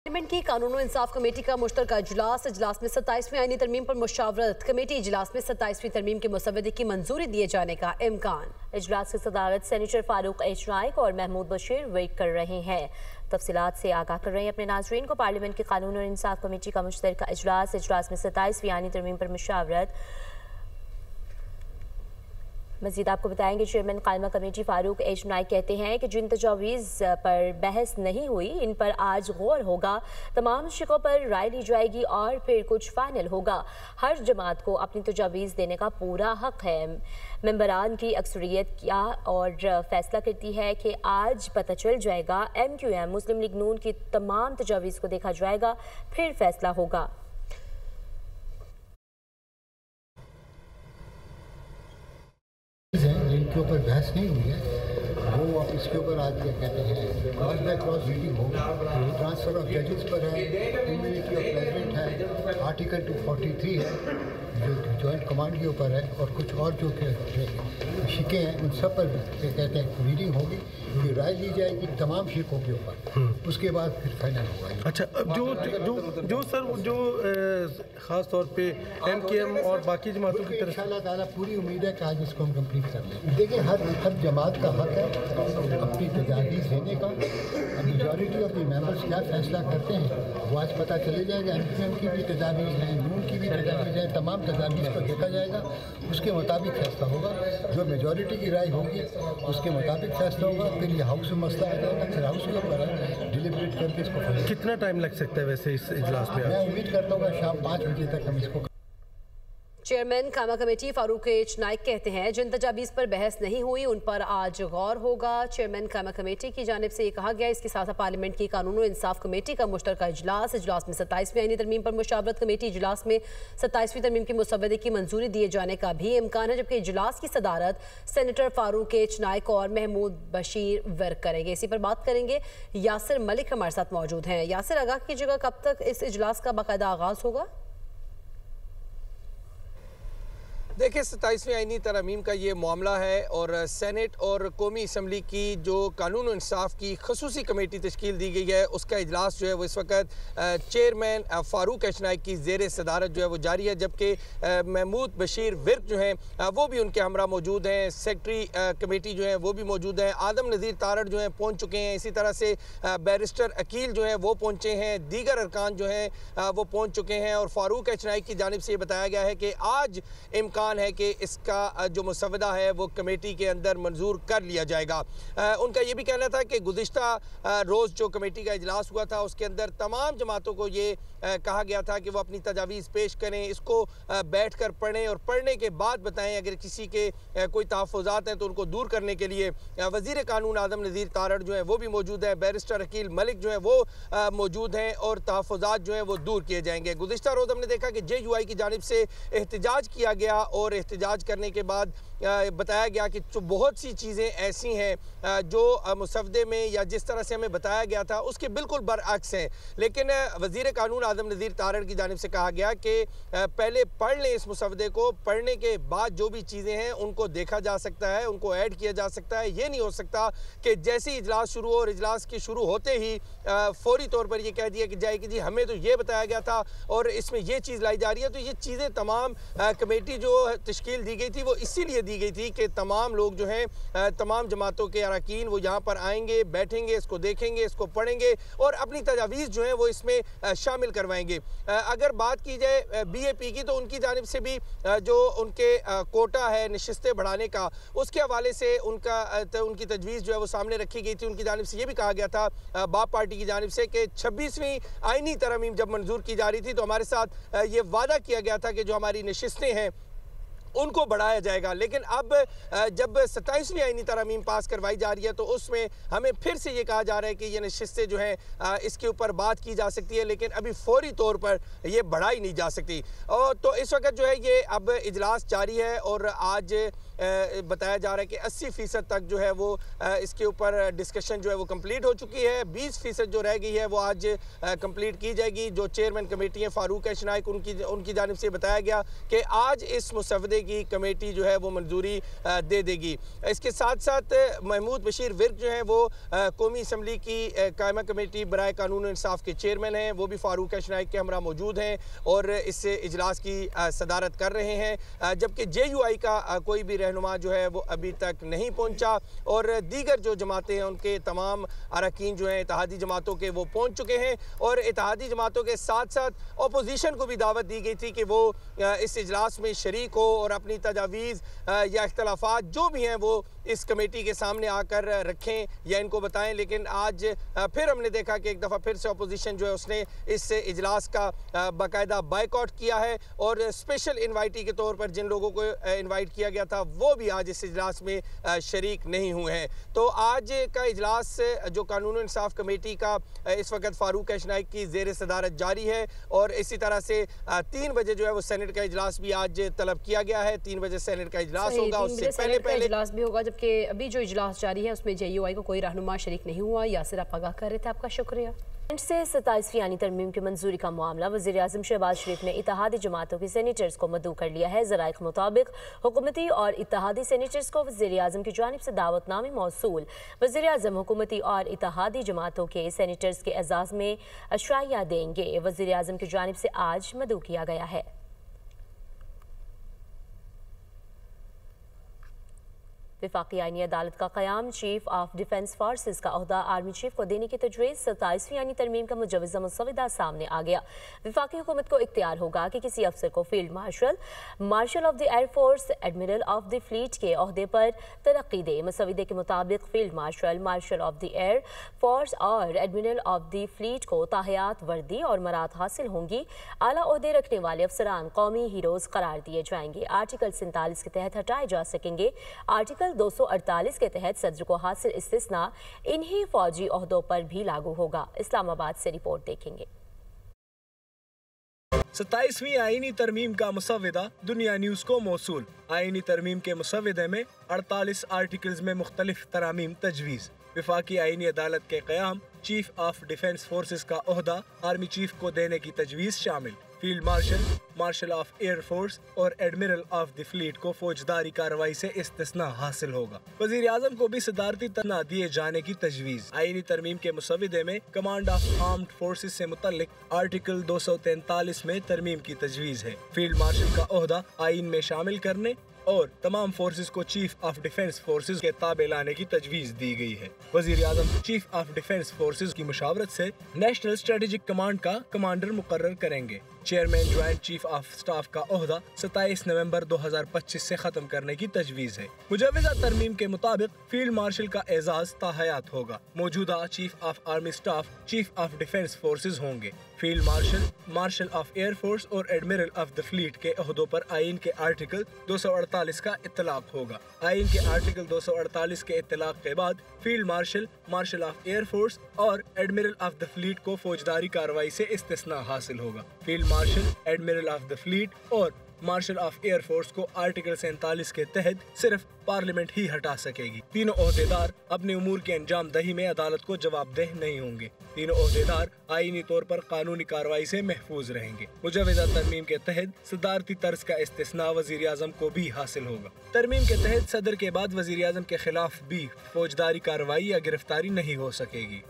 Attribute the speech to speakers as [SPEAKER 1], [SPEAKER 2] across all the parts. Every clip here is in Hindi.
[SPEAKER 1] पार्लियामेंट की कानून और इंसाफ कमेटी का मुश्तरका इजलास में 27वीं आईनी तरमीम पर मुशावरत। कमेटी इजलास में 27वीं तरमीम के मुसव्वदे की मंजूरी दिए जाने का इम्कान।
[SPEAKER 2] इजलास की सदारत सेनेटर फारूक एच नाइक और महमूद बशीर वेट कर रहे हैं। तफसीलात से आगाह कर रहे हैं अपने नाजरीन को। पार्लियामेंट की कानून और इंसाफ कमेटी का मुश्तरका इजलास में 27वीं आईनी तरमीम पर मुशावरत। मज़ीद आपको बताएंगे चेयरमैन कायमा कमेटी फारूक एच नाइक कहते हैं कि जिन तजावीज़ पर बहस नहीं हुई इन पर आज गौर होगा, तमाम शिकों पर राय ली जाएगी और फिर कुछ फाइनल होगा। हर जमात को अपनी तजावीज़ देने का पूरा हक है। मेंबरान की अक्सरियत क्या और फैसला करती है कि आज पता चल जाएगा। MQM मुस्लिम लीग नून की तमाम तजावीज़ को देखा जाएगा, फिर फैसला होगा।
[SPEAKER 3] जिनके ऊपर बहस नहीं हुई है वो अब इसके ऊपर आज क्या कहते हैं क्रॉस बाय क्रॉस रीडिंग होगा। ट्रांसफ़र ऑफ जजेस पर है, इम्यूनिटी ऑफ प्रेसिडेंट है, आर्टिकल 243 है जो जॉइंट कमांड के ऊपर है, और कुछ और जो शिकें हैं उन सब पर क्या कहते हैं रीडिंग होगी, फिर राय ली जाएगी तमाम शिकों के ऊपर, उसके बाद फिर फाइनल होगा।
[SPEAKER 4] अच्छा, जो सर जो ख़ास तौर पे MKM और बाकी जमातों की तरफ
[SPEAKER 3] इंशाअल्लाह ताला पूरी उम्मीद है कि आज इसको हम कंप्लीट कर लें। देखिए हर जमात का हक है अपनी तजावीज़ देने का। मेजॉरिटी ऑफ द मेंबर्स क्या फैसला करते हैं वो आज पता चले जाएगा। MQM की भी तजावीज़ हैं, नून की भी तजावीज़ हैं, तमाम तजावीज़ को देखा जाएगा, उसके मुताबिक फैसला होगा। जो मेजॉरिटी की राय होगी उसके मुताबिक फैसला होगा। फिर ये हाउस में मसला आ जाएगा, फिर हाउस के ऊपर है डिलिब्रेट करके इसको।
[SPEAKER 4] कितना टाइम लग सकता है वैसे इस इजलास में?
[SPEAKER 3] मैं उम्मीद करता हूँ शाम 5 बजे तक हम इसको।
[SPEAKER 1] चेयरमैन कायमा कमेटी फारूक एच नाइक कहते हैं जिन तजावीज़ पर बहस नहीं हुई उन पर आज गौर होगा। चेयरमैन कायमा कमेटी की जानिब से ये कहा गया। इसके साथ पार्लियामेंट की कानून और इंसाफ कमेटी का मुश्तरका इजलास में 27वीं आईनी तरमीम पर मुशावरत। कमेटी इजलास में 27वीं तरमीम के मुसव्वदे की मंजूरी दिए जाने का भी इम्कान है, जबकि इजलास की सदारत सेनेटर फारूक एच नाइक और महमूद बशीर वर्क करेंगे। इसी पर बात करेंगे। यासिर मलिक हमारे साथ मौजूद हैं। यासिर, आगाह कीजिएगा कब तक इस इजलास का बाकायदा आगाज़ होगा?
[SPEAKER 5] देखिए, 27वीं आईनी तरमीम का ये मामला है और सेनेट और कौमी असम्बली की जो कानून और इंसाफ की खसूसी कमेटी तश्कील दी गई है उसका इजलास जो है वो इस वक्त चेयरमैन फारूक एच नाइक की ज़ेर सदारत जो है वो जारी है, जबकि महमूद बशीर विर्क जो हैं वो भी उनके हमरा मौजूद हैं। सेक्रेटरी कमेटी जो है वो भी मौजूद हैं। आदम नज़ीर तारड़ जो हैं पहुँच चुके हैं। इसी तरह से बैरिस्टर अकील जो हैं वो पहुँचे हैं। दीगर अरकान जो हैं वो पहुँच चुके हैं और फारूक एच नाइक की जानिब से ये बताया गया है कि आज इम्कान है कि इसका जो मुसव्वदा है वो कमेटी के अंदर मंजूर कर लिया जाएगा। उनका ये भी कहना था कि गुज़िश्ता रोज़ जो कमेटी का इजलास हुआ था उसके अंदर तमाम जमातों को ये कहा गया था कि वो अपनी तजावीज़ पेश करें, इसको बैठ कर पढ़ें और पढ़ने के बाद बताएं। अगर किसी के कोई तहफ़्फ़ुज़ात हैं तो उनको दूर करने के लिए वज़ीर कानून आदम नज़ीर तारड़ जो है वो भी मौजूद है, बैरिस्टर अकील मलिक जो है वो मौजूद हैं और तहफ़्फ़ुज़ात जो हैं वो दूर किए जाएंगे। गुज़िश्ता रोज़ हमने देखा कि JUI की जानिब से एहतजाज किया गया और एहतजाज करने के बाद बताया गया कि बहुत सी चीज़ें ऐसी हैं जो मुसव्वदे में या जिस तरह से हमें बताया गया था उसके बिल्कुल बरअक्स हैं। लेकिन वज़ीर कानून आदम नज़ीर तारड़ की जानिब से कहा गया कि पहले पढ़ लें इस मुसव्वदे को, पढ़ने के बाद जो भी चीज़ें हैं उनको देखा जा सकता है, उनको ऐड किया जा सकता है। ये नहीं हो सकता कि जैसे ही इजलास शुरू हो और इजलास के शुरू होते ही फौरी तौर पर ये कह दिया कि जाए कि जी हमें तो ये बताया गया था और इसमें ये चीज़ लाई जा रही है। तो ये चीज़ें तमाम कमेटी जो तश्कील दी गई थी वो इसीलिए दी गई थी कि तमाम लोग जो हैं तमाम जमातों के अरकान वो यहाँ पर आएंगे, बैठेंगे, इसको देखेंगे, इसको पढ़ेंगे और अपनी तजावीज़ जो हैं वो इसमें शामिल करवाएंगे। अगर बात की जाए BAP की तो उनकी जानिब से भी जो उनके कोटा है नशिस्तें बढ़ाने का उसके हवाले से उनकी तजवीज़ जो है वो सामने रखी गई थी। उनकी जानिब से ये भी कहा गया था बाप पार्टी की जानिब से कि 26वीं आईनी तरमीम जब मंजूर की जा रही थी तो हमारे साथ ये वादा किया गया था कि जो हमारी नशिस्तें हैं उनको बढ़ाया जाएगा। लेकिन अब जब 27वीं आईनी तरमीम पास करवाई जा रही है तो उसमें हमें फिर से ये कहा जा रहा है कि ये नशिस्तें जो हैं इसके ऊपर बात की जा सकती है, लेकिन अभी फौरी तौर पर ये बढ़ाई नहीं जा सकती। और तो इस वक्त जो है ये अब इजलास जारी है और आज बताया जा रहा है कि 80% तक जो है वो इसके ऊपर डिस्कशन जो है वो कंप्लीट हो चुकी है। 20% जो रह गई है वो आज कंप्लीट की जाएगी। जो चेयरमैन कमेटी है फारूक एच नाइक उनकी जानिब से बताया गया कि आज इस मुसव्वदे मसले की कमेटी जो है वो मंजूरी दे देगी। इसके साथ साथ महमूद बशीर विर्क जो है वो कौमी असम्बली की कायमा कमेटी बराए कानून इंसाफ के चेयरमैन हैं, वो भी फारूक एच नाइक के हमरा मौजूद हैं और इस इजलास की सदारत कर रहे हैं। जबकि JUI का कोई भी रहनुमा जो है वो अभी तक नहीं पहुंचा और दीगर जो जमातें हैं उनके तमाम अरकान जो हैं इत्तेहादी जमातों के वो पहुंच चुके हैं और इत्तेहादी जमातों के साथ साथ अपोजिशन को भी दावत दी गई थी कि वो इस इजलास में शरीक हो और अपनी तजावीज़ या इख्तलाफात जो भी हैं वो इस कमेटी के सामने आकर रखें या इनको बताएं। लेकिन आज फिर हमने देखा कि एक दफ़ा फिर से अपोजिशन जो है उसने इस इजलास का बाकायदा बायकॉट किया है और स्पेशल इन्वाइटी के तौर पर जिन लोगों को इन्वाइट किया गया था वो भी आज इस इजलास में शरीक नहीं हुए हैं। तो आज का इजलास जो कानून इंसाफ कमेटी का इस वक्त फारूक एच नाइक की ज़ेर सदारत जारी है और इसी तरह से 3 बजे जो है वो सेनेट का इजलास भी आज तलब किया गया है। 3 बजे सेनेट का इजलास होगा, उससे पहले
[SPEAKER 1] इजलास भी होगा। जबकि अभी जो इजलास जारी है उसमें JUI को कोई रहनुमा शरीक नहीं हुआ। यासिर आप आगाह कर रहे थे, आपका शुक्रिया।
[SPEAKER 2] से 27वीं आईनी तरमीम की मंजूरी का मामला वज़ीर आज़म शहबाज शरीफ ने इत्तेहादी जमातों के सेनेटर्स को मदऊ कर लिया है। ज़राए के मुताबिक हुकूमती और इत्तेहादी सेनेटर्स को वज़ीर आज़म की जानिब से दावतनामे मौसूल। वज़ीर आज़म हुकूमती और इत्तेहादी जमातों के सेनेटर्स के एजाज़ में अशराइया देंगे। वज़ीर आज़म की जानिब से आज मदऊ किया गया है। वफाकी आईनी अदालत का क़याम, चीफ ऑफ डिफेंस फोर्सेस का ओहदा आर्मी चीफ को देने की तजवीज़। 27वीं आईनी तरमीम का मुजवज़ा मुसविदा सामने आ गया। वफाकी हुकूमत को इख्तियार होगा कि किसी अफसर को field marshal, marshal of the air force, admiral of the fleet के ओहदे पर तरक्की दे। मुसविदे के मुताबिक field marshal, marshal of the air force और एडमिरल ऑफ द फ्लीट को ताहयात वर्दी और मराद हासिल होंगी। आला ओहदे रखने वाले अफसरान कौमी हीरोज़ करार दिए जाएंगे। आर्टिकल 47 के तहत हटाए जा सकेंगे। आर्टिकल 248 के तहत सदर को हासिल इस्तिस्ना इन्हीं फौजी ओहदों पर भी लागू होगा। इस्लामाबाद से रिपोर्ट देखेंगे।
[SPEAKER 6] 27वीं आईनी तरमीम का मुसविदा दुनिया न्यूज़ को मौसूल। आईनी तरमीम के मुसविदे में 48 आर्टिकल्स में मुख्तलिफ तरामीम तजवीज़। वफाकी आईनी अदालत के क़याम, चीफ ऑफ डिफेंस फोर्सेस का ओहदा आर्मी चीफ को देने की तजवीज़ शामिल। Field marshal, marshal of air force और एडमिरल ऑफ द फ्लीट को फौजदारी कार्रवाई से इस्तिस्ना हासिल होगा। वज़ीर आज़म को भी सदारती तना दिए जाने की तजवीज़। आईनी तरमीम के मुसविदे में कमांड ऑफ आर्म्ड फोर्सेस से मुतल्लिक आर्टिकल 243 में तरमीम की तजवीज़ है। फील्ड मार्शल का ओहदा आईन में शामिल करने और तमाम फोर्सेस को चीफ ऑफ डिफेंस फोर्सेस के ताबे लाने की तजवीज़ दी गई है। वज़ीर आज़म चीफ ऑफ डिफेंस फोर्सेस की मुशावरत से नेशनल स्ट्रेटेजिक कमांड का कमांडर मुकर्रर करेंगे। Chairman joint chief of staff का ओहदा 27 नवंबर 2025 से खत्म करने की तजवीज़ है। मुजवज़ा तरमीम के मुताबिक फील्ड मार्शल का एजाज ताहयात होगा। मौजूदा chief of army staff chief of defence forces होंगे। Field marshal, marshal of air force और एडमिरल ऑफ द फ्लीट के ओहदों पर आईन के आर्टिकल 248 का इत्तलाक होगा। आईन के आर्टिकल 248 के इत्तलाक के बाद field marshal, marshal of air force और एडमिरल ऑफ द फ्लीट को फौजदारी कार्रवाई से इस्तिस्ना हासिल होगा। Field marshal, admiral of the fleet और मार्शल ऑफ एयर फोर्स को आर्टिकल 47 के तहत सिर्फ पार्लियामेंट ही हटा सकेगी। तीनों ओहदेदार अपने उमूर के अंजाम दही में अदालत को जवाबदेह नहीं होंगे। तीनों ओहदेदार आईनी तौर पर कानूनी कार्रवाई से महफूज रहेंगे। मुजवज़ा तरमीम के तहत सदारती तर्ज का इस्तिस्ना वज़ीर आज़म को भी हासिल होगा। तरमीम के तहत सदर के बाद वज़ीर आज़म के खिलाफ भी फौजदारी कार्रवाई या गिरफ्तारी नहीं हो सकेगी।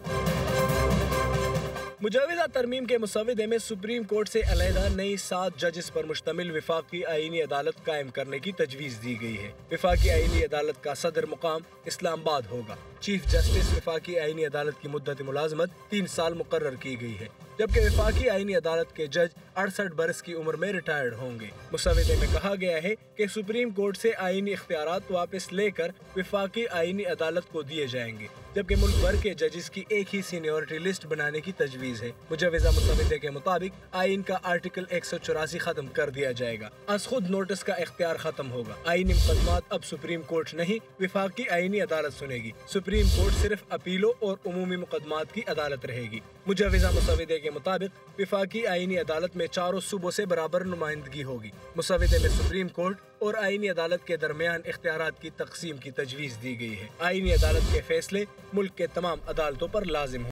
[SPEAKER 6] मुजवज़ा तरमीम के मुसविदे में सुप्रीम कोर्ट से अलहदा नई 7 जजेस पर मुश्तमिल वफाकी आईनी अदालत कायम करने की तजवीज़ दी गई है। वफाकी आईनी अदालत का सदर मुकाम इस्लामाबाद होगा। चीफ जस्टिस वफाकी आईनी अदालत की मुद्दत मुलाजमत 3 साल मुकर्रर की गई है, जबकि वफाकी आईनी अदालत के जज 68 बरस की उम्र में रिटायर्ड होंगे। मुसविदे में कहा गया है कि सुप्रीम कोर्ट से आईनी इख्तियारात वापस लेकर वफाकी आईनी अदालत को दिए जाएंगे, जबकि मुल्क भर के जजेस की एक ही सीनियरिटी लिस्ट बनाने की तजवीज़ है। मुजवज़ा मुसविदे के मुताबिक आईन का आर्टिकल 184 खत्म कर दिया जाएगा। आज खुद नोटिस का इख्तियार खत्म होगा। आईनी मुकदमात अब सुप्रीम कोर्ट नहीं वफाकी आईनी अदालत सुनेगी। सुप्रीम कोर्ट सिर्फ अपीलों और उमूमी मुकदमात की अदालत रहेगी। मुजवज़ा मुसविदे के मुताबिक वफाकी आईनी अदालत में चारों सूबों से बराबर नुमाइंदगी होगी। मुसविदे में सुप्रीम कोर्ट और आईनी अदालत के दरमियान इख्तियारात की तकसीम की तजवीज़ दी गई है। आईनी अदालत के फैसले मुल्क के तमाम अदालतों पर लाजिम